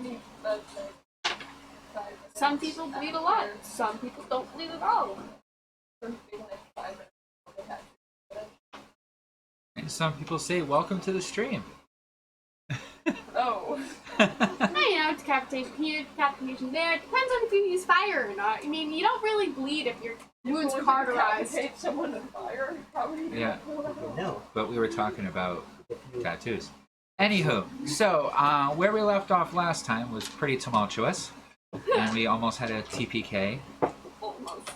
only blood like 5 minutes. Some people bleed a lot. Some people don't bleed at all. Some people like 5 minutes. And some people say, "Welcome to the stream." Oh. Decapitation there. It depends on if you use fire or not. I mean, you don't really bleed if your wound's cauterized. Decapitate someone with fire. Probably Yeah. No. But we were talking about tattoos. Anywho, so where we left off last time was pretty tumultuous, and we almost had a TPK. Almost.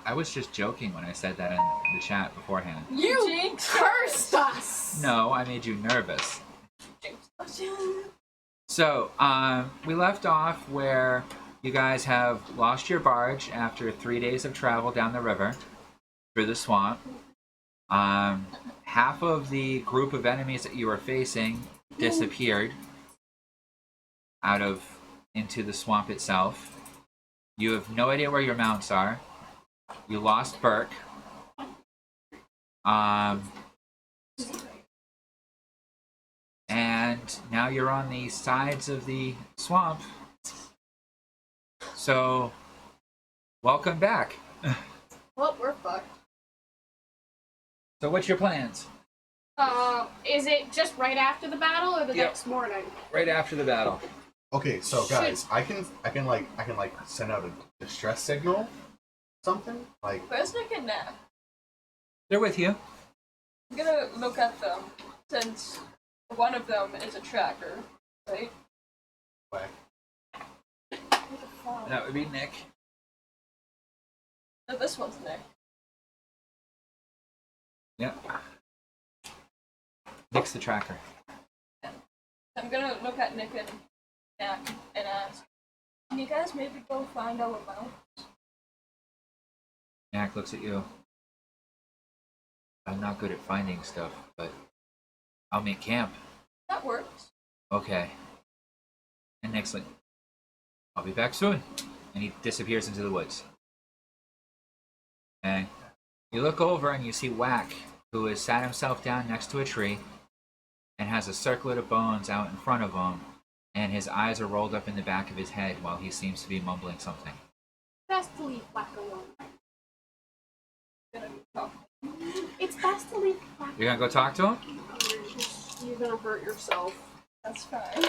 I was just joking when I said that in the chat beforehand. You cursed us! No, I made you nervous. Jinxed. So, we left off where you guys have lost your barge after 3 days of travel down the river through the swamp. Half of the group of enemies that you were facing disappeared into the swamp itself. You have no idea where your mounts are. You lost Burke. And now you're on the sides of the swamp. So, welcome back. Well, we're fucked. So what's your plans? Is it just right after the battle or the next morning? Right after the battle. Okay, so guys, I can send out a distress signal, something like. Where's Nick and Nat? They're with you. I'm gonna look at them since one of them is a tracker, right? Whack. That would be Nick. No, this one's Nick. Yep. Nick's the tracker. I'm gonna look at Nick and Nat and ask, can you guys maybe go find our mounts? Nick looks at you. I'm not good at finding stuff, but I'll make camp. That works. Okay. And Nick's like, I'll be back soon. And he disappears into the woods. Okay. You look over and you see Whack, who has sat himself down next to a tree and has a circlet of bones out in front of him, and his eyes are rolled up in the back of his head while he seems to be mumbling something. Best to leave Black alone. Gonna talk. It's best to leave Black. You're gonna go talk to him? You're gonna hurt yourself. That's fine.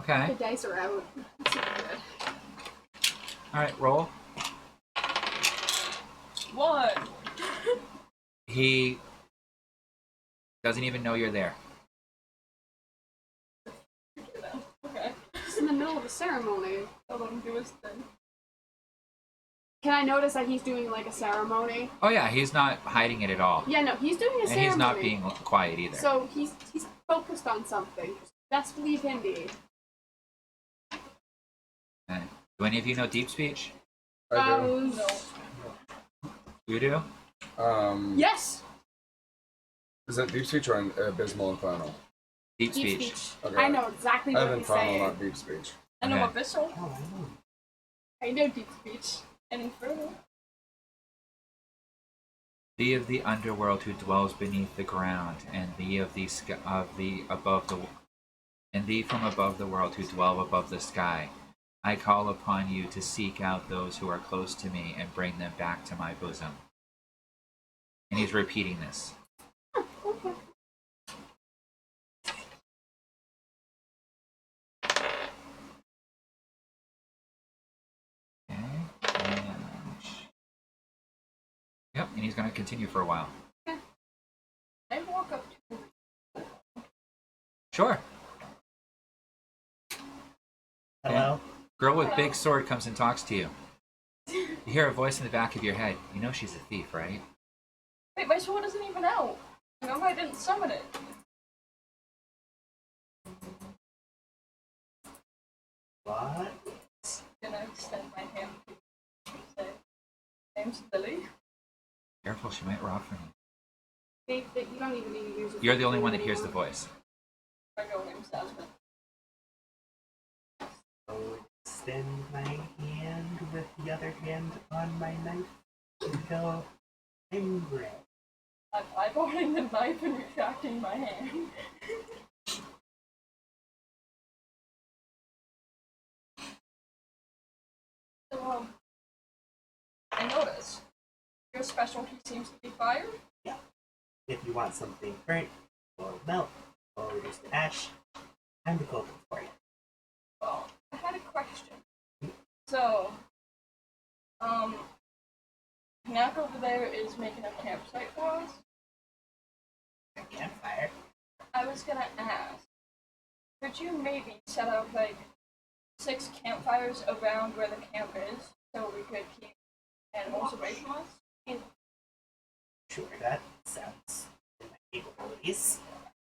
Okay. The dice are out. It's not good. Alright, roll. 1. He doesn't even know you're there. Okay. He's in the middle of a ceremony. I'll let him do his thing. Can I notice that he's doing like a ceremony? Oh yeah, he's not hiding it at all. Yeah, no, he's doing a ceremony. And he's not being quiet either. So he's focused on something. Best leave him be. Okay. Do any of you know deep speech? I do. No. You do? Yes. Is that deep speech or abysmal Infernal? Deep Deep speech. speech. Okay. I know exactly I what have he's Infernal, saying. not deep speech. I know Okay. Abyssal I know deep speech. and Infernal. Thee of the underworld who dwells beneath the ground, and thee of the above the, and thee from above the world who dwell above the sky. I call upon you to seek out those who are close to me and bring them back to my bosom. And he's repeating this. Okay. Okay. Yep, and he's going to continue for a while. I walk up to him. Sure. Hello? Girl with big sword comes and talks to you. You hear a voice in the back of your head. You know she's a thief, right? Wait, my sword isn't even out. Remember I didn't summon it. What? Gonna extend my hand to say, name's Lily. Careful, she might rob from you. Dave, you don't even need to use it. You're the only one that hears the voice. My real name's Jasmine. So extend my hand with the other hand on my knife until I'm ready. I'm eyeballing the knife and retracting my hand. Your specialty seems to be fire. If you want something burnt, or melt, or reduce to ash, I'm the culprit for you. Well, I had a question. So, Knack over there is making a campsite for us. A campfire. I was gonna ask, could you maybe set up like 6 campfires around where the camp is so we could keep animals away from us? Sure, that sounds in my capabilities.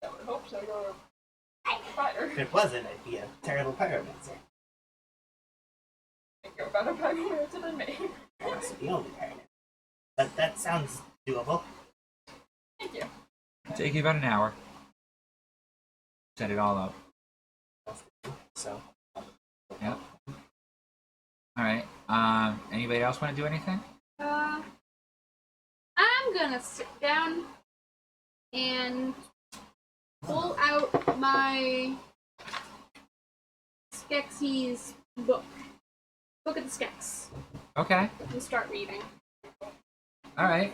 I would hope so. You're a fighter. If it wasn't, I'd be a terrible pyromancer. I think you're a better pyromancer than me. I'm also the only pyromancer. But that sounds doable. Thank you. Take you about an hour. Set it all up. So, Yep. Alright. Anybody else want to do anything? I'm gonna sit down and pull out my Skeksies book. Book of the Skeks. Okay. And start reading. Alright.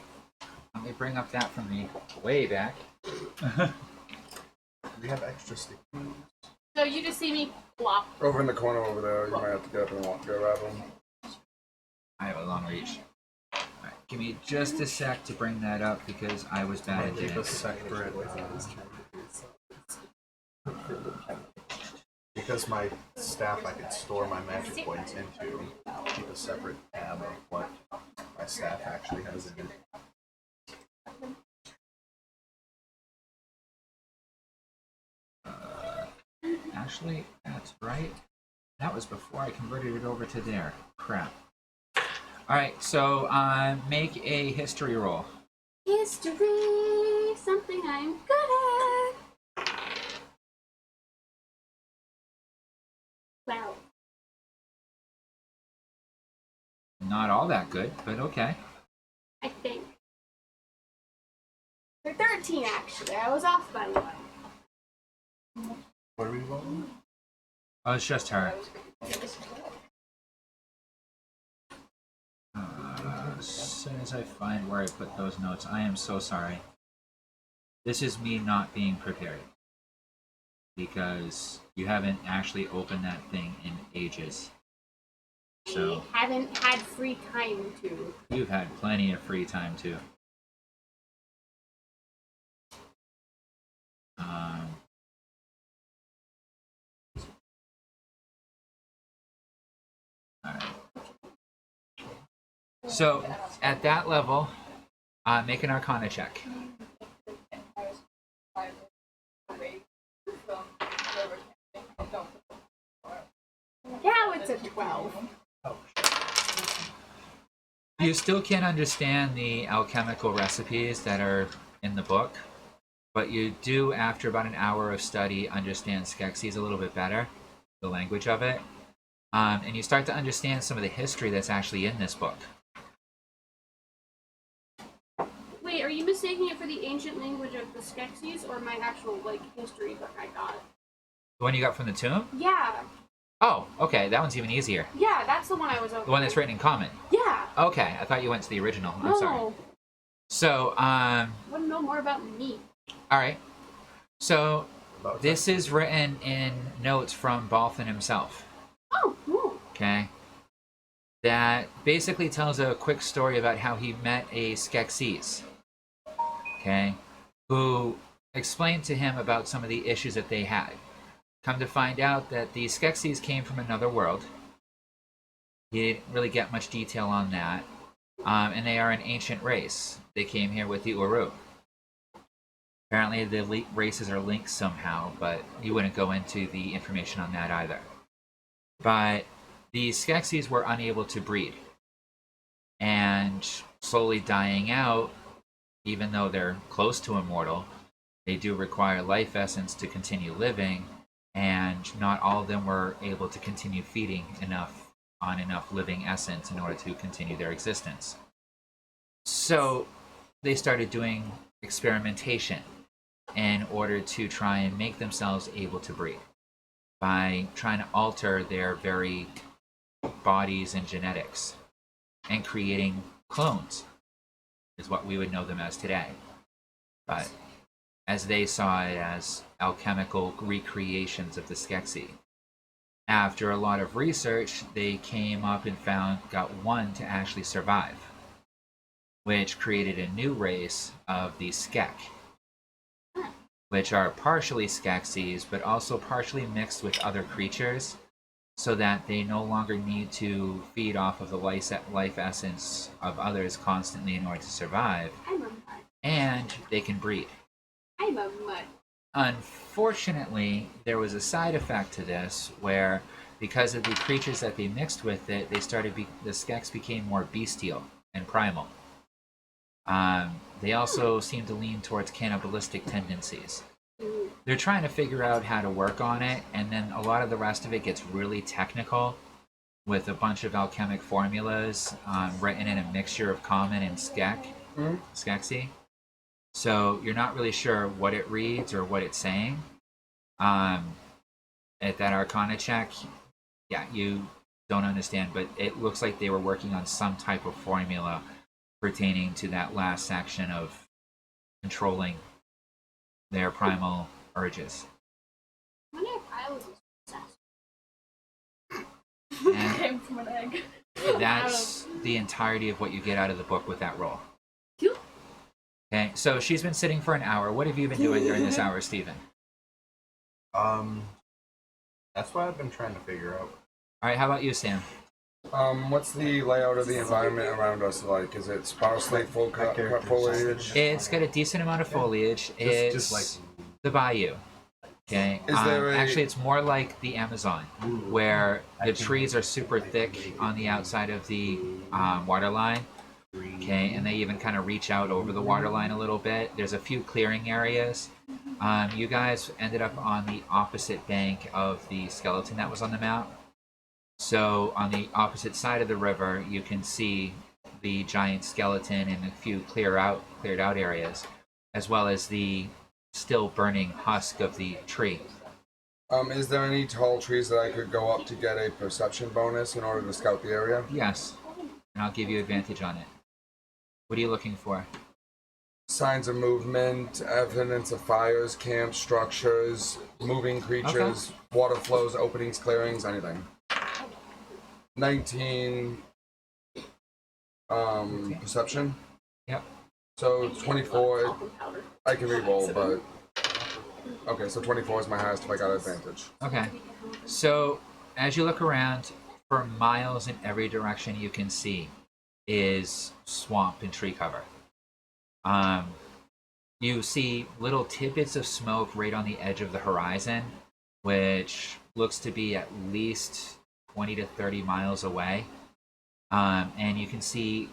Let me bring up that from the way back. We have extra sticky. So you just see me plop. Over in the corner over there, you might have to get up and walk, go grab them. I have a long reach. Alright, give me just a sec to bring that up because I was bad at Keep a it. separate. Because my staff I could store my magic points into. Keep a separate tab of what my staff actually has in it. Actually, that's right. That was before I converted it over to there. Crap. Alright, so make a history roll. History, something I'm good at. Wow. Not all that good, but okay. I think. For 13, actually. I was off by 1. What are we rolling? Oh, it's just her. As soon as I find where I put those notes, I am so sorry. This is me not being prepared. Because you haven't actually opened that thing in ages. So I haven't had free time to. you've had plenty of free time too. Alright. So at that level, make an Arcana check. Now it's a 12. You still can't understand the alchemical recipes that are in the book, but you do, after about an hour of study, understand Skeksies a little bit better, the language of it. And you start to understand some of the history that's actually in this book. Wait, are you mistaking it for the ancient language of the Skeksies or my actual, like, history book I got? The one you got from the tomb? Yeah. Oh, okay, that one's even easier. Yeah, that's the one I was over. The one that's written in common. Yeah. Okay, I thought you went to the original. I'm No. sorry. So, Want to know more about me? alright. So, About this is written in notes from Balthan himself. Oh, cool. Okay? That basically tells a quick story about how he met a Skeksies. Okay? Who explained to him about some of the issues that they had. Come to find out that the Skeksies came from another world. He didn't really get much detail on that. And they are an ancient race. They came here with the Uru. Apparently the races are linked somehow, but you wouldn't go into the information on that either. But the Skeksies were unable to breed. And slowly dying out, even though they're close to immortal, they do require life essence to continue living, and not all of them were able to continue feeding enough living essence in order to continue their existence. So they started doing experimentation in order to try and make themselves able to breed by trying to alter their very bodies and genetics and creating clones is what we would know them as today. But as they saw it as alchemical recreations of the Skeksy. After a lot of research, they came up and got one to actually survive, which created a new race of the Skek, which are partially Skeksies, but also partially mixed with other creatures, so that they no longer need to feed off of the life essence of others constantly in order to survive, I'm a mud. and they can breed. I'm a mud. Unfortunately, there was a side effect to this where, because of the creatures that they mixed with it, the Skeks became more bestial and primal. They also seem to lean towards cannibalistic tendencies. They're trying to figure out how to work on it, and then a lot of the rest of it gets really technical with a bunch of alchemic formulas written in a mixture of common and Skeksy. So you're not really sure what it reads or what it's saying. At that Arcana check, yeah, you don't understand, but it looks like they were working on some type of formula pertaining to that last section of controlling their primal urges. I wonder if I was obsessed. And Came from an egg. that's the entirety of what you get out of the book with that roll. Cool. Okay, so she's been sitting for an hour. What have you been doing during this hour, Stephen? That's what I've been trying to figure out. All right, how about you, Sam? What's the layout of the environment around us like? Is it sparsely full cut foliage? It's got a decent amount of foliage. It's Just like the bayou. Okay. Is there Actually, it's more like the Amazon, where the trees are super thick on the outside of the water line. Okay, and they even kind of reach out over the water line a little bit. There's a few clearing areas. You guys ended up on the opposite bank of the skeleton that was on the map. So on the opposite side of the river, you can see the giant skeleton and a few cleared out areas, as well as the still burning husk of the tree. Is there any tall trees that I could go up to get a perception bonus in order to scout the area? Yes, and I'll give you advantage on it. What are you looking for? Signs of movement, evidence of fires, camps, structures, moving creatures, water flows, openings, clearings, anything. 19 perception. Yep. So 24. I can re-roll, but okay. So 24 is my highest if I got advantage. Okay. So as you look around, for miles in every direction you can see is swamp and tree cover. You see little tidbits of smoke right on the edge of the horizon, which looks to be at least 20 to 30 miles away. And you can see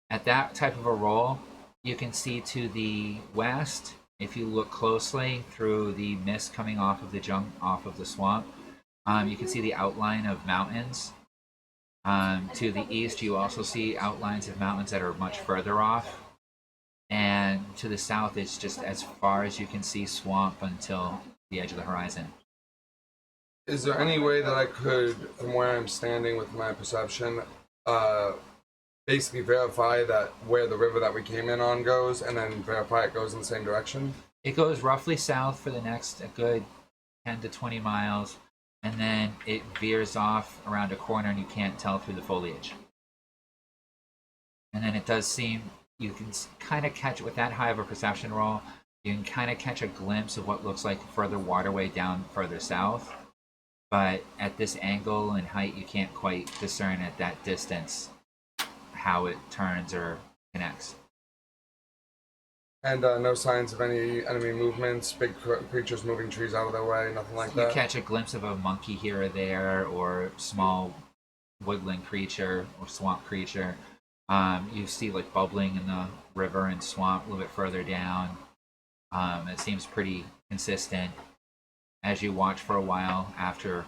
at that type of a roll, you can see to the west, if you look closely through the mist coming off of the swamp, you can see the outline of mountains. To the east, you also see outlines of mountains that are much further off. And to the south, it's just as far as you can see swamp until the edge of the horizon. Is there any way that I could, from where I'm standing with my perception, basically verify that where the river that we came in on goes, and then verify it goes in the same direction? It goes roughly south for the next a good 10 to 20 miles, and then it veers off around a corner and you can't tell through the foliage. And then it does seem, you can kind of catch, with that high of a perception roll, you can kind of catch a glimpse of what looks like a further waterway down further south. But at this angle and height, you can't quite discern at that distance how it turns or connects. And no signs of any enemy movements, big creatures moving trees out of their way, nothing like that? You catch a glimpse of a monkey here or there, or small woodland creature or swamp creature. You see like bubbling in the river and swamp a little bit further down. It seems pretty consistent. As you watch for a while, after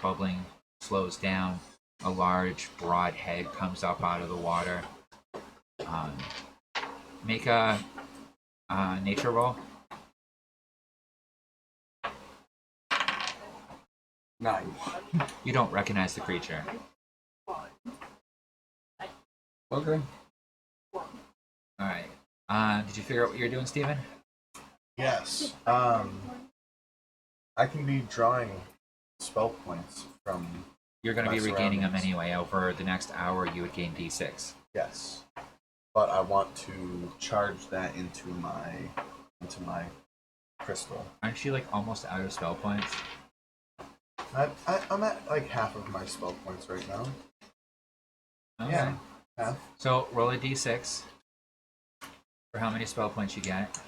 bubbling slows down, a large, broad head comes up out of the water. Make a nature roll. 9. You don't recognize the creature. Okay. Alright. Did you figure out what you're doing, Steven? Yes. I can be drawing spell points from. You're going to be My regaining them surroundings. anyway. Over the next hour, you would gain d6. Yes. But I want to charge that into my crystal. Aren't you like almost out of spell points? I'm at like half of my spell points right now. Okay. Yeah. Half. So roll a d6 for how many spell points you get.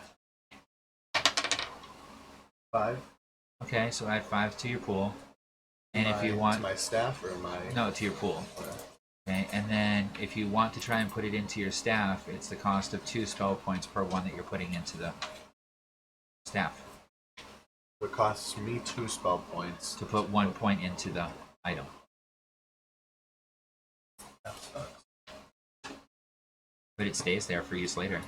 5. Okay, so add 5 to your pool. And if you To want... my staff or my. No, to your pool. Okay, and then if you want to try and put it into your staff, it's the cost of 2 spell points per one that you're putting into the staff. It costs me 2 spell points To put 1 point into the item. That sucks. But it stays there for use later.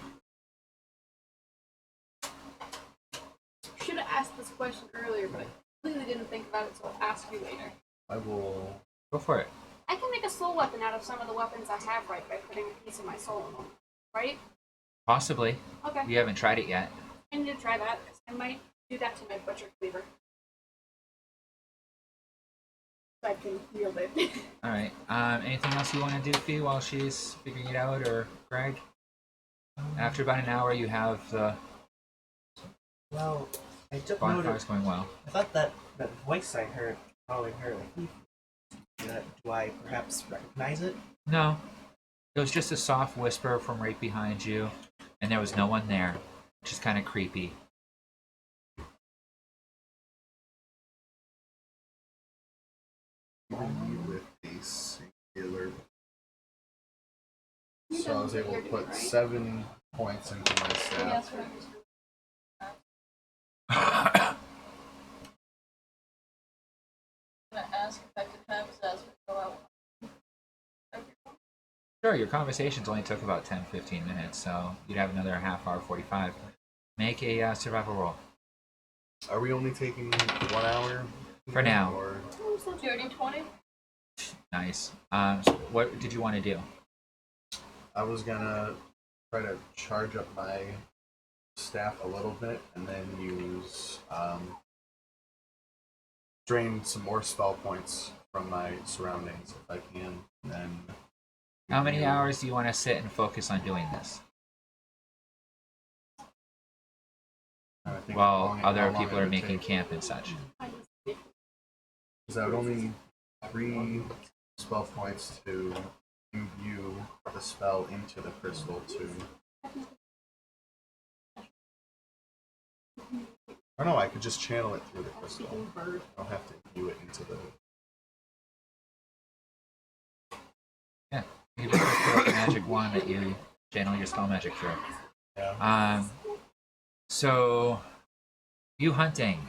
Should have asked this question earlier, but I completely didn't think about it, so I'll ask you later. I will. Go for it. I can make a soul weapon out of some of the weapons I have, right, by putting a piece of my soul in them, right? Possibly. Okay, You haven't tried it yet. I need to try that, because I might do that to my butcher cleaver. So I can wield it. Alright. Anything else you want to do, Fee, while she's figuring it out, or Greg? After about an hour, you have the Well, I took note bonfires of. going well. I thought that voice I heard calling her like. Do I perhaps recognize it? No. It was just a soft whisper from right behind you, and there was no one there, which is kind of creepy. With a singular. You So I done was what able to you're doing, put right? 7 points into my staff. Yes, right. I'm gonna ask if I could have Zaz go out. Sure, your conversations only took about 10-15 minutes, so you'd have another half hour, 45. Make a survival roll. Are we only taking 1 hour? For now. Or Dirty 20? Nice. So what did you want to do? I was gonna try to charge up my staff a little bit and then use drain some more spell points from my surroundings if I can. And then How many hours do you want to sit and focus on doing this? I think While how other long people it are would making take. camp and such. Because I would only need 3 spell points to imbue the spell into the crystal to. Or no, I could just channel it through the crystal. I don't have to imbue it into the. You just put up a magic wand that you channel your spell magic through. Yeah. So you hunting.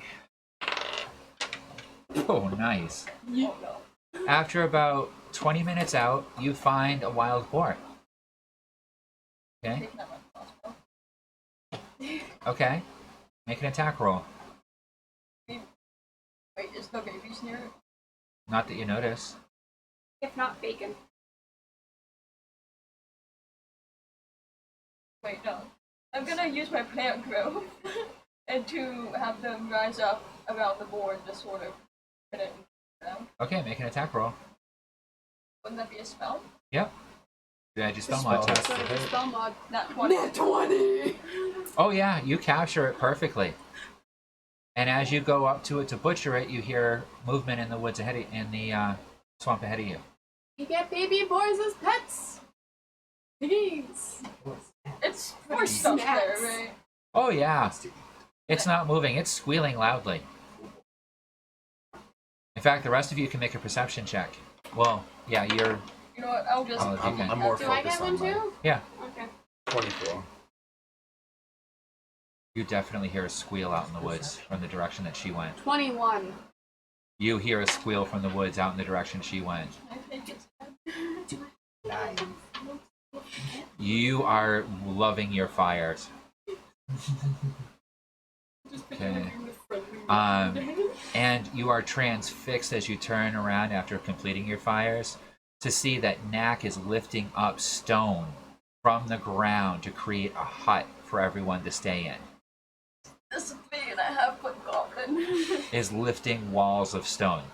Oh, nice. Oh no. After about 20 minutes out, you find a wild boar. Okay. Taking out my crossbow. Okay. Make an attack roll. Wait, is no babies near it? Not that you notice. If not bacon. Wait, no. I'm gonna use my plant growth and to have them rise up around the board to sort of put it down. Okay, make an attack roll. Wouldn't that be a spell? Yep. You add your spell Spell mod has test. So to it's hit. a spell mod. Not 20. Nat 20! Oh yeah, you capture it perfectly. And as you go up to it to butcher it, you hear movement in the woods ahead of, in the swamp ahead of you. You get baby boars as pets! Piggies! It's Or pretty stuff there, snacks. right? Oh yeah. It's not moving, it's squealing loudly. In fact, the rest of you can make a perception check. Well, yeah, you're... You know what? I'll just. Oh, okay. I'm more Do I focused get one on my too? Yeah, Okay. 24. you definitely hear a squeal out in the woods from the direction that she went. 21. You hear a squeal from the woods out in the direction she went. I think it's. 9. You are loving your fires. Okay. And you are transfixed as you turn around after completing your fires to see that Knack is lifting up stone from the ground to create a hut for everyone to stay in. This is me and a half-foot goblin. Is lifting walls of stone.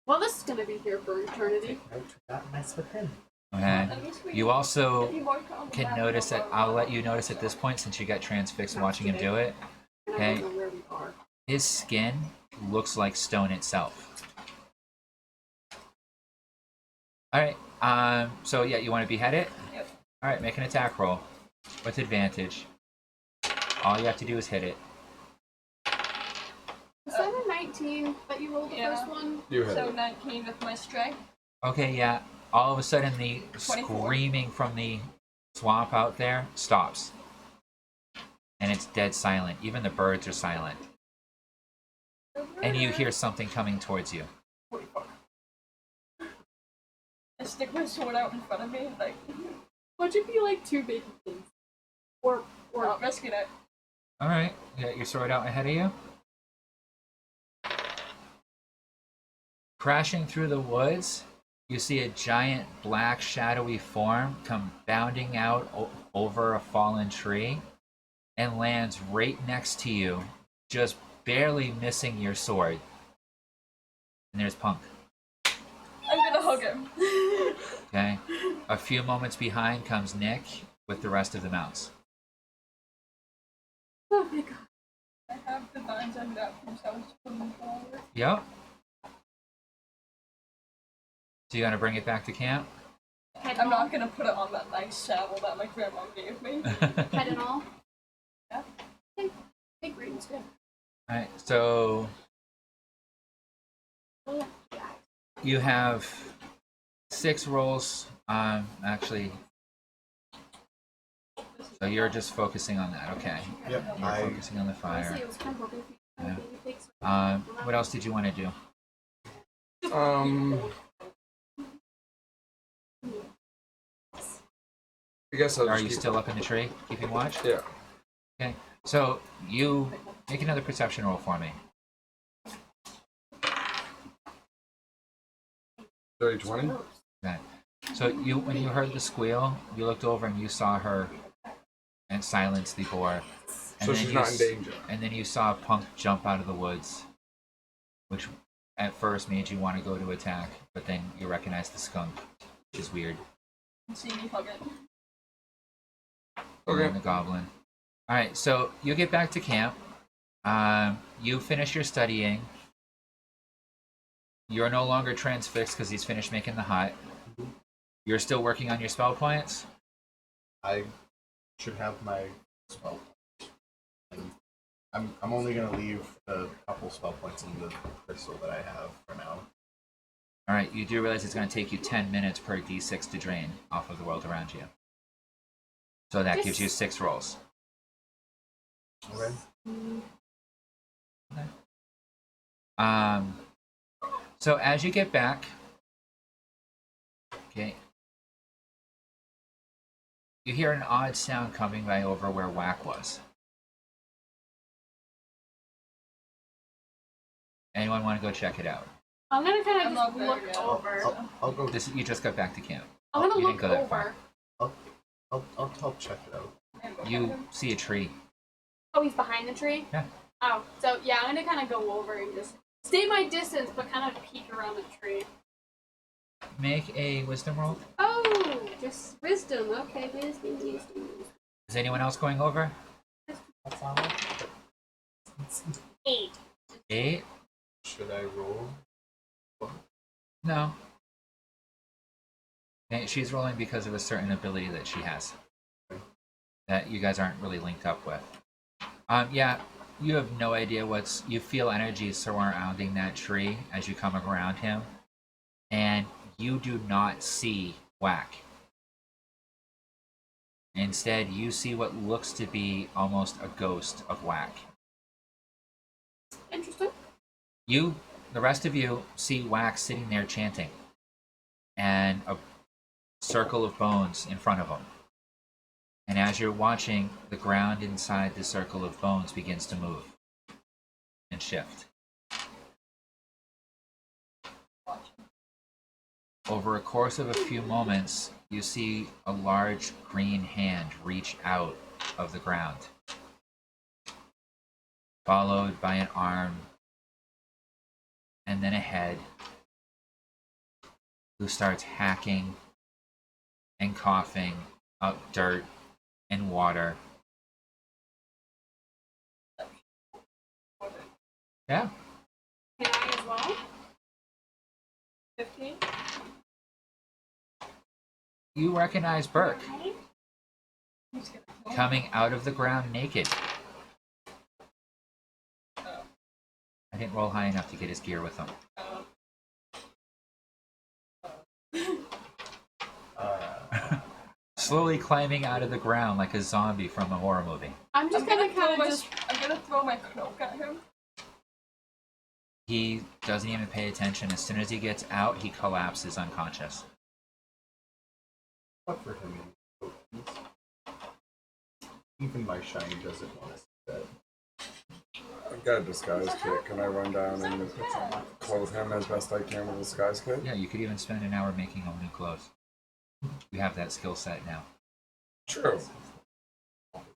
Well, this is gonna be here for eternity. Note, do not mess with him. Okay. At least we You also be more calm can about notice it. that I'll let you notice at this point, since you got transfixed watching him do it. And Okay. I don't know where we are. His skin looks like stone itself. Alright, so yeah, you want to behead it? Yep. Alright, make an attack roll with advantage. All you have to do is hit it. Is that a 19 that you rolled the Yeah. first one? You hit So it. 19 with my strength. Okay, yeah. All of a sudden, the 24. screaming from the swamp out there stops. And it's dead silent. Even the birds are silent. And you hear something coming towards you. I stick my sword out in front of me, like, Would you be like two baby things? Or not risking it. Alright, you got your sword out ahead of you. Crashing through the woods, you see a giant black shadowy form come bounding out over a fallen tree and lands right next to you, just barely missing your sword. And there's Punk. I'm gonna hug him. Okay? A few moments behind comes Nick with the rest of the mounts. oh my god. I have the vines unwrapped themselves from the flower. Yep. So you gonna bring it back to camp? Head I'm and all. not gonna put it on that nice saddle that my grandma gave me. Head and all. Yeah. Hey, green's good. Alright, so Oh, yeah. you have 6 rolls. Actually, so you're just focusing on that. Okay. Yep. You're focusing on the Honestly, fire. it was kind of Yeah. What else did you want to do? I guess I'll Are just you keep- still up in the tree, keeping watch? Yeah. Okay. So you make another perception roll for me. 30-20? Okay. So you, when you heard the squeal, you looked over and you saw her and silence the boar. And So then she's you not in danger. And then you saw Punk jump out of the woods, which at first made you want to go to attack, but then you recognized the skunk, which is weird. See me hug it. And Okay. then the goblin. All right, so you get back to camp. You finish your studying. You're no longer transfixed because he's finished making the hut. You're still working on your spell points. I should have my spell. And I'm only gonna leave a couple spell points in the crystal that I have for now. All right, you do realize it's going to take you 10 minutes per d6 to drain off of the world around you. So that gives you 6 rolls. Okay. So as you get back, okay, you hear an odd sound coming by over where Whack was. Anyone want to go check it out? I'm gonna kind I'm of not just there look yet. over. I'll go. This you just got back to camp. I'm gonna You didn't look go that over. far. I'll help check it out. You see a tree. Oh, he's behind the tree? Yeah. Oh, so yeah, I'm gonna kind of go over and just stay my distance, but kind of peek around the tree. Make a wisdom roll. Oh, just wisdom. Okay, wisdom. Is anyone else going over? That's all. 8. 8? Should I roll? No. Okay, she's rolling because of a certain ability that she has that you guys aren't really linked up with. Yeah, you have no idea what's. You feel energy surrounding that tree as you come around him, and you do not see Whack. Instead, you see what looks to be almost a ghost of Whack. Interesting. The rest of you see Whack sitting there chanting, and a circle of bones in front of him. And as you're watching, the ground inside the circle of bones begins to move and shift. Over a course of a few moments, you see a large green hand reach out of the ground, followed by an arm, and then a head, who starts hacking and coughing up dirt and water. Yeah. Can I as well? 15. You recognize Burke Okay. He's gonna kill him. coming out of the ground naked. Oh. I didn't roll high enough to get his gear with him. Oh. Slowly climbing out of the ground like a zombie from a horror movie. I'm just gonna kind of just. I'm gonna throw my cloak at him. He doesn't even pay attention. As soon as he gets out, he collapses unconscious. What for him? Even my shine doesn't want to see that. I've got a disguise kit. Can I run down and clothe him as best I can with a disguise kit? Yeah, you could even spend an hour making him new clothes. You have that skill set now. True.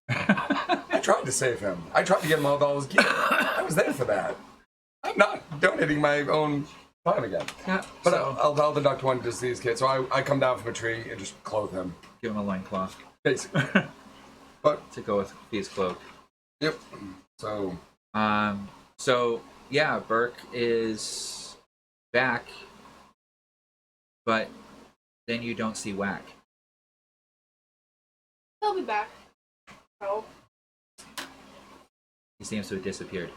I tried to save him. I tried to get him out of all his gear. I was there for that. I'm not donating my own time again. Yeah, But so I'll deduct one disease kit. So I come down from a tree and just clothe him. give him a loincloth Basically. But, to go with his cloak. yep. So, So yeah, Burke is back, but then you don't see Whack. He'll be back. Oh. He seems to have disappeared.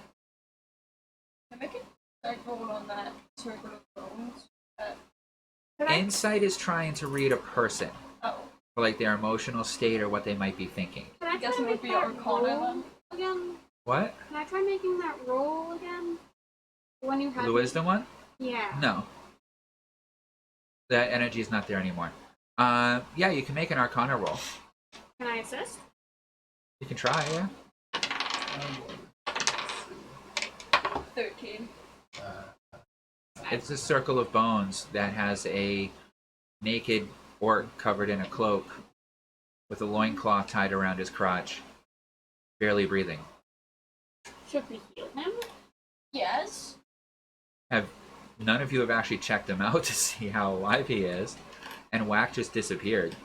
Can I make it like roll on that circle of bones? Can I? Insight is trying to read a person, Oh, for like their emotional state or what they might be thinking. Can I I guess try it would make be that Arcana roll then. again? What? Can I try making that roll again? When you had The wisdom one? Yeah. No. That energy is not there anymore. Yeah, you can make an Arcana roll. Can I assist? You can try, yeah. 13. It's a circle of bones that has a naked orc covered in a cloak with a loincloth tied around his crotch, barely breathing. Should we heal him? Yes. None of you have actually checked him out to see how alive he is, and Whack just disappeared.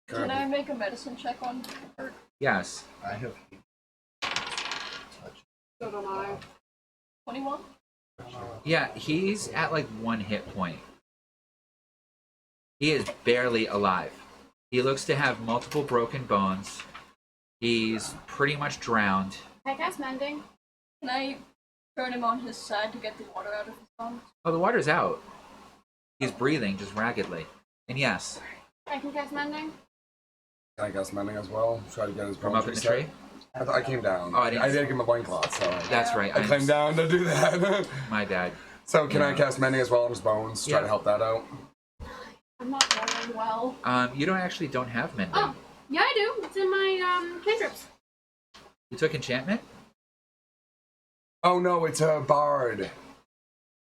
Can I make a medicine check on her? Yes. I have So don't I. 21? Yeah, he's at like 1 hit point. He is barely alive. He looks to have multiple broken bones. He's pretty much drowned. Can I cast mending? Can I turn him on his side to get the water out of his lungs? Oh, the water's out. He's breathing just raggedly. And yes, I can cast mending. can I cast mending as well? Try to get his from bones up in the reset? tree. I came down. Oh, I didn't- did give him a loincloth, so That's right. I came down to do that. My bad. So can I Yeah. cast mending as well on his bones? Try Yeah. to help that out. I'm not rolling well. You don't have mending. Oh, yeah, I do. It's in my cantrips. You took enchantment? Oh no, it's a bard.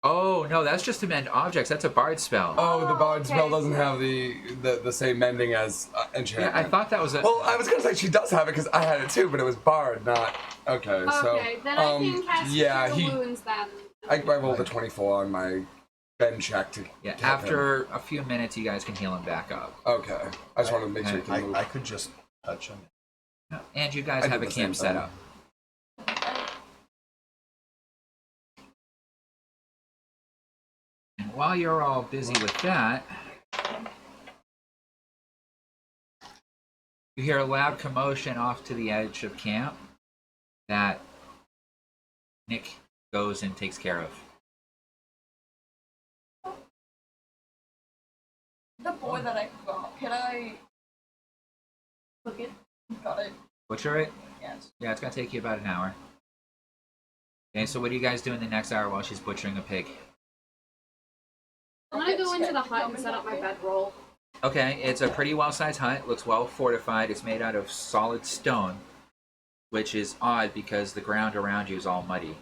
Oh no, that's just to mend objects. That's a bard spell. Oh, the bard okay. spell doesn't have the same mending as enchantment. Yeah, I thought that was a. Well, I was gonna say she does have it because I had it too, but it was bard, not. Okay, so. Okay, then I can cast yeah, Cure Wounds then. I rolled a 24 on my bend check to. Yeah, to help him. after a few minutes, you guys can heal him back up. Okay, I just wanted to make sure you can move. I could just touch him. And you guys I have did a the same camp set thing. up. And while you're all busy with that, you hear a loud commotion off to the edge of camp that Nick goes and takes care of. The boy that I got, can I cook it? Got it. Butcher it? Yes. Yeah, it's gonna take you about an hour. Okay, so what do you guys do in the next hour while she's butchering a pig? I'm gonna go into the hut and set up my bedroll. Okay, it's a pretty well-sized hut. Looks well fortified. It's made out of solid stone, which is odd because the ground around you is all muddy.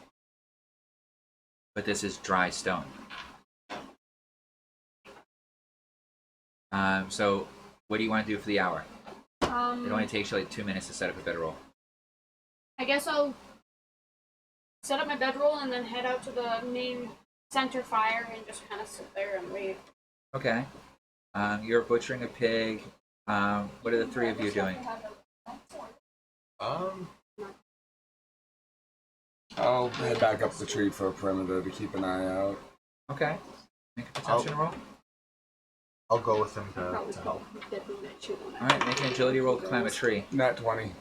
But this is dry stone. So what do you want to do for the hour? It only Um, takes you like 2 minutes to set up a bedroll. I guess I'll set up my bedroll and then head out to the main center fire and just kind of sit there and wait. Okay. You're butchering a pig. What are the three of you doing? I'll head back up the tree for a perimeter to keep an eye out. Okay. Make a perception roll. I'll go with him Probably to help. Alright, make an agility roll to climb a tree. Nat 20.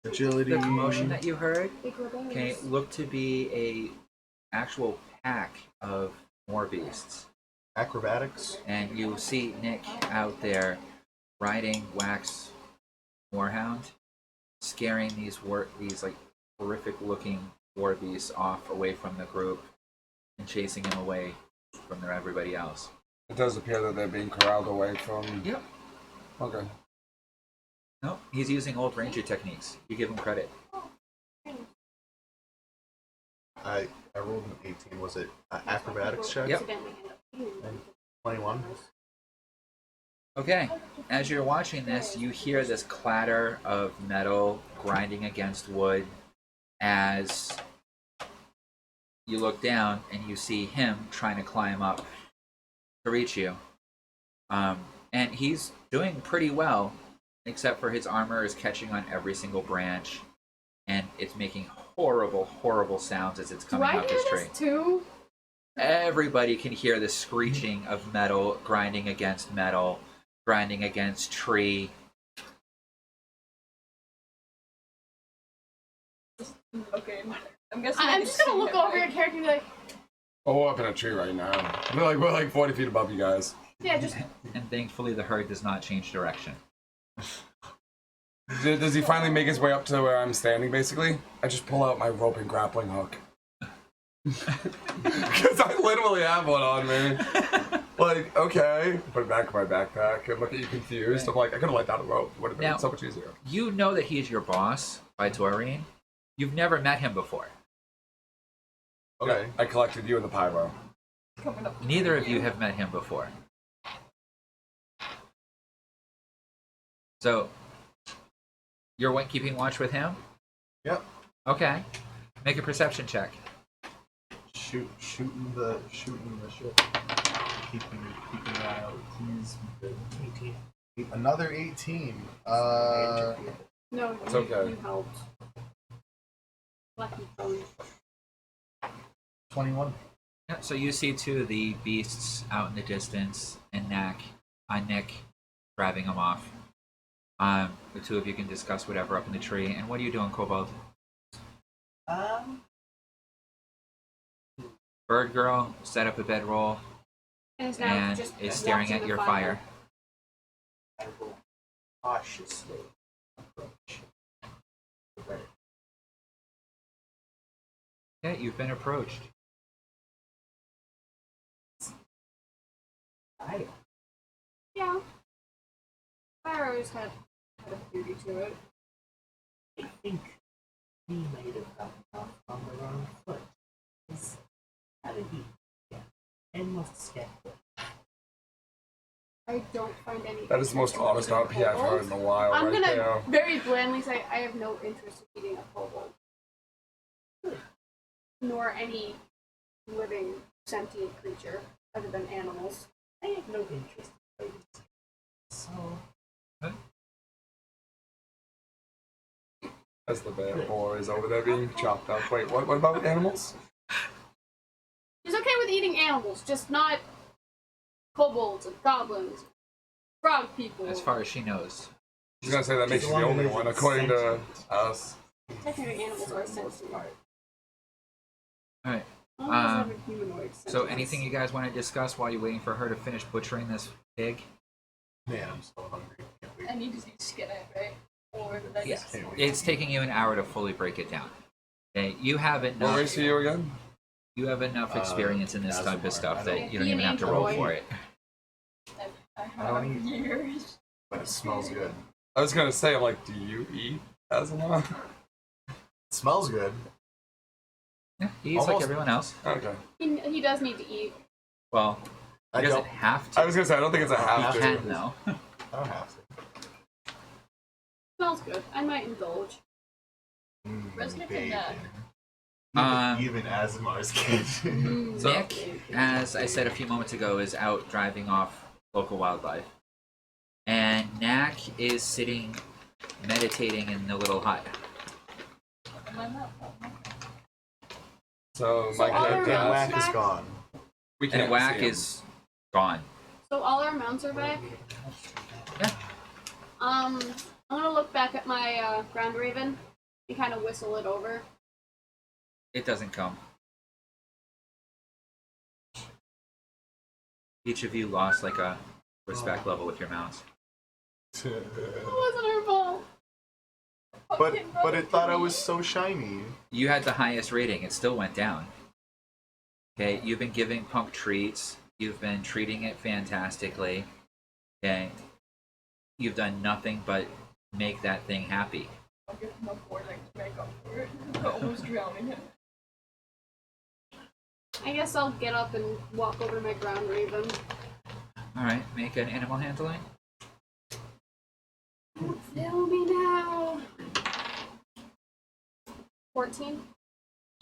Agility. The commotion that you heard look to be a actual pack of more beasts. Acrobatics. And you see Nick out there riding Wax Moorhound, scaring these like horrific looking war beasts off away from the group and chasing him away from everybody else. It does appear that they're being corralled away from... Yep. Okay. No, he's using old ranger techniques. You give him credit. I rolled an 18. Was it acrobatics check? Yep. 21. Okay, as you're watching this, you hear this clatter of metal grinding against wood as you look down and you see him trying to climb up to reach you. And he's doing pretty well, except for his armor is catching on every single branch, and it's making horrible, horrible sounds as it's coming Do I up hear his tree. this too? Everybody can hear the screeching of metal grinding against metal, grinding against tree. Okay. I'm guessing. I'm just gonna look over your character and be like, Oh, we're up in a tree right now. We're like 40 feet above you guys. yeah, just And thankfully the herd does not change direction. Does he finally make his way up to where I'm standing, basically? I just pull out my rope and grappling hook. Because I literally have one on me. Like, okay. Put it back in my backpack and look at you confused. I'm like, I could have let down a rope. It would have been Now- so much easier. You know that he's your boss by Doreen. You've never met him before. Okay. I collected you in the pyro. Coming up. Neither of you have met him before. So, you're keeping watch with him? Yep. Okay. Make a perception check. Shooting the ship. Keeping an eye out. He's good. 18. Another 18. no, It's you, okay. you helped. Lucky phone. 21. Yeah, so you see two of the beasts out in the distance, and Nick driving them off. The two of you can discuss whatever up in the tree. And what are you doing, Kobold? Bird girl set up a bedroll And is now and just is staring watching at the your fire. I will cautiously approach. Yeah, you've been approached. Yeah. Fire always had a beauty to it. I think he might have gotten off on the wrong foot. How did he get? And most skeptical. I don't find any. That is the most honest RP I've heard in a while. I'm right gonna there. very blandly say I have no interest in eating a kobold. Nor any living sentient creature other than animals. I have no interest in fighting. So, As the bad boy is over there being chopped up. Wait, what about animals? He's okay with eating animals, just not kobolds and goblins, frog people. As far as she knows. She's gonna say that makes you the only one, according to us. Technically, animals are sentient. Alright. Animals have a humanoid So sentience. anything you guys want to discuss while you're waiting for her to finish butchering this pig? Man, I'm so hungry. Can't wait. I need to see skin it, right? Or did I Yeah. just... Can't wait. It's taking you an hour to fully break it down. Okay, you have What enough. race are you again? You have enough experience in this type of stuff that you don't Be even an have to roll angel. for it. I I don't have eat. years. But it smells good. I was gonna say, I'm like, do you eat as an It smells good. Yeah, he eats like Almost. everyone else. Okay. He does need to eat. Well, He doesn't have to. I was gonna say I don't think it's a have He to. can though. I don't have to. Smells good. I might indulge. Resident Bacon. Um, Even Asimar's kitchen. Nick, as I said a few moments ago, is out driving off local wildlife. And Knack is sitting meditating in the little hut. Am I not? So So my all our character, mounts Whack is back? gone. we can't And Whack see him. is gone. So all our mounts are back. Yeah. I'm gonna look back at my ground raven and kind of whistle it over. It doesn't come. Each of you lost like a respect level with your mounts. It wasn't our fault. but it thought I was so shiny. You had the highest rating. It still went down. Okay, you've been giving Punk treats. You've been treating it fantastically. Okay, you've done nothing but make that thing happy. I'll give him a board to make up for it. Almost drowning him. I guess I'll get up and walk over to my ground raven. All right, make an animal handling. Fill me now. 14.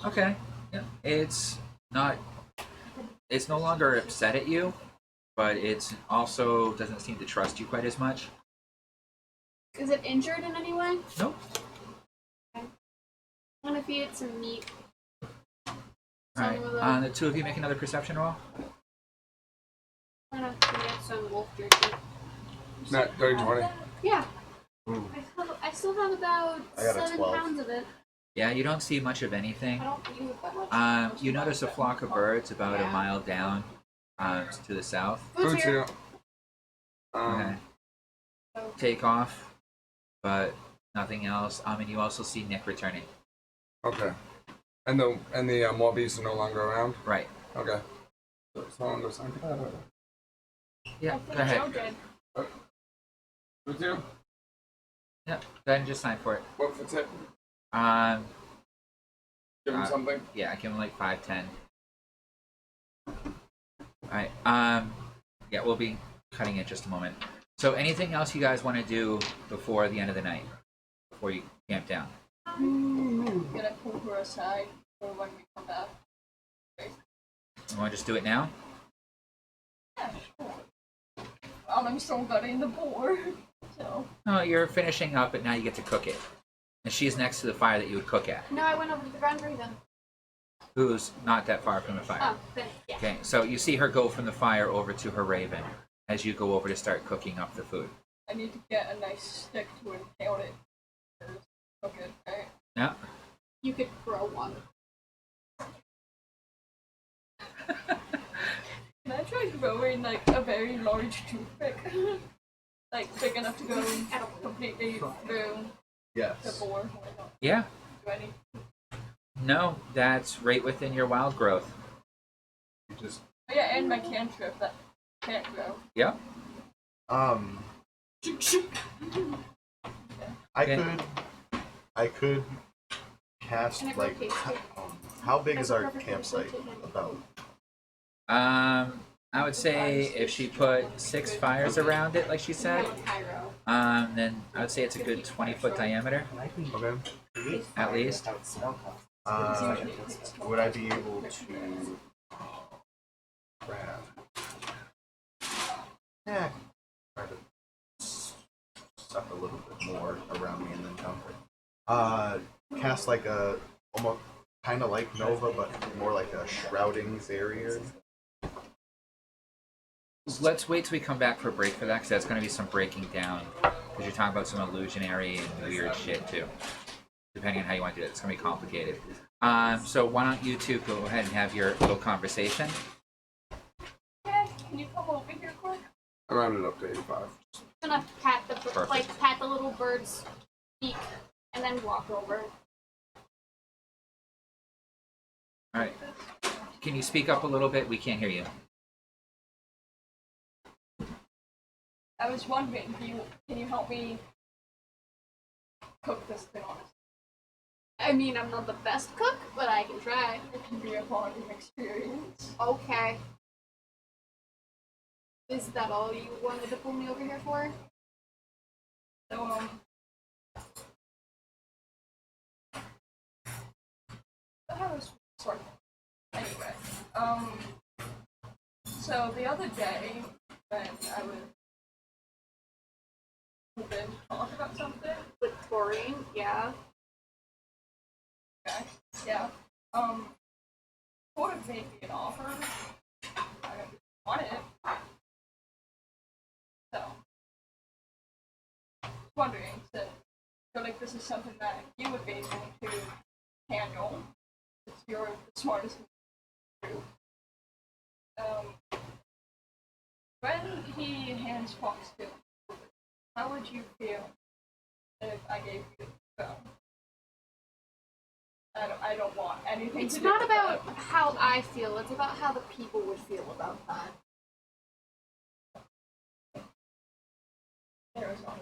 Okay. Yeah. It's not. It's no longer upset at you, but it's also doesn't seem to trust you quite as much. Is it injured in any way? Nope. I'm gonna feed it some meat. All right. Some of The two of you make another perception roll. I'm gonna feed it some wolf jerky. Not 30-20. Yeah. Ooh. I still have about I got a 7 12. pounds of it. Yeah, you don't see much of anything. I don't use it that much. You notice a flock of birds about a Yeah. mile down to the south. Food's Food's here. here. Okay. Take off, but nothing else. And you also see Nick returning. Okay. And the more beasts are no longer around. Right. Okay. So someone goes sign for that. Or... Yeah. I Go think ahead. Joe did. Food's here. Yeah. Go ahead and just sign for it. What for tip? Give him something. Yeah, I give him like 5-10. Alright, yeah, we'll be cutting it just a moment. So anything else you guys want to do before the end of the night? Before you camp down? Gonna pull her aside for when we come back. You want to just do it now? Yeah, sure. I'm still gutting the boar. So. No, you're finishing up, but now you get to cook it. And she's next to the fire that you would cook at. No, I went over to the ground raven. Who's not that far from the fire. Oh, then, yeah. Okay, so you see her go from the fire over to her raven as you go over to start cooking up the food. I need to get a nice stick to impale it. Cook it, right? Yeah. You could grow one. Can I try growing like a very large toothpick? Like big enough to go completely through the Yes. boar? Yeah. Do I need? No, that's right within your wild growth. You just Oh yeah, and my cantrip that can't grow. Yeah. I could cast Can I like rotate it? how big That's is our perfect campsite rotation. about? I would say if she put 6 fires around it, like she said, Cairo. then I would say it's a good 20-foot diameter, Okay. at least. Would I be able to grab? Yeah. Try to suck a little bit more around me and then counter. Cast like a almost kind of like Nova, but more like a shrouding barrier. Let's wait till we come back for a break for that, because that's going to be some breaking down. Because you're talking about some illusionary and weird shit, too. Depending on how you want to do it, it's going to be complicated. So why don't you two go ahead and have your little conversation. Yeah, can you come over here quick? I rounded up to 85. I'm gonna pat the Perfect. pat the little bird's beak and then walk over. Alright. Can you speak up a little bit? We can't hear you. I was wondering, can you help me cook this thing on? I mean, I'm not the best cook, but I can try. It can be a bonding experience. Okay. Is that all you wanted to pull me over here for? So, how was sort of anyway. So the other day when I was hoping to talk about something. With chlorine, yeah. Okay. Yeah. Sort of made me an offer. I don't want it. So, wondering, so I feel like this is something that you would be able to handle. Since you're the smartest in the group. When he hands Fox to him, how would you feel if I gave you the phone? I don't want anything It's to do not with about that. how I feel, it's about how the people would feel about that. There as long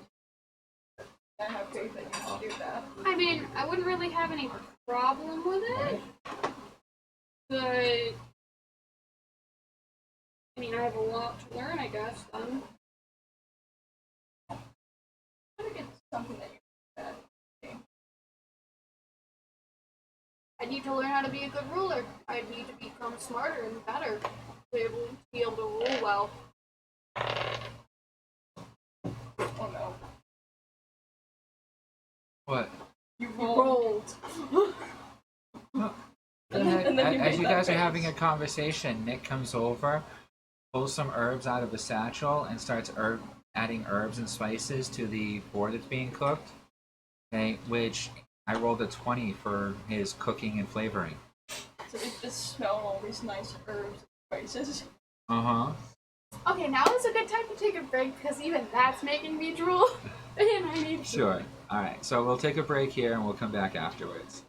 as I have faith that you can do that. I mean, I wouldn't really have any problem with it, but I mean, I have a lot to learn, I guess, then. I think it's something that you said. I need to learn how to be a good ruler. I need to become smarter and better to be able to rule well. Oh no. What? You You rolled. rolled. And then you As made you that guys are face. having a conversation, Nick comes over, pulls some herbs out of a satchel, and starts adding herbs and spices to the board that's being cooked. Okay, which I rolled a 20 for his cooking and flavoring. So they just smell all these nice herbs and spices. Uh-huh. Okay, now is a good time to take a break because even that's making me drool. And I need to. Sure. Alright, so we'll take a break here and we'll come back afterwards.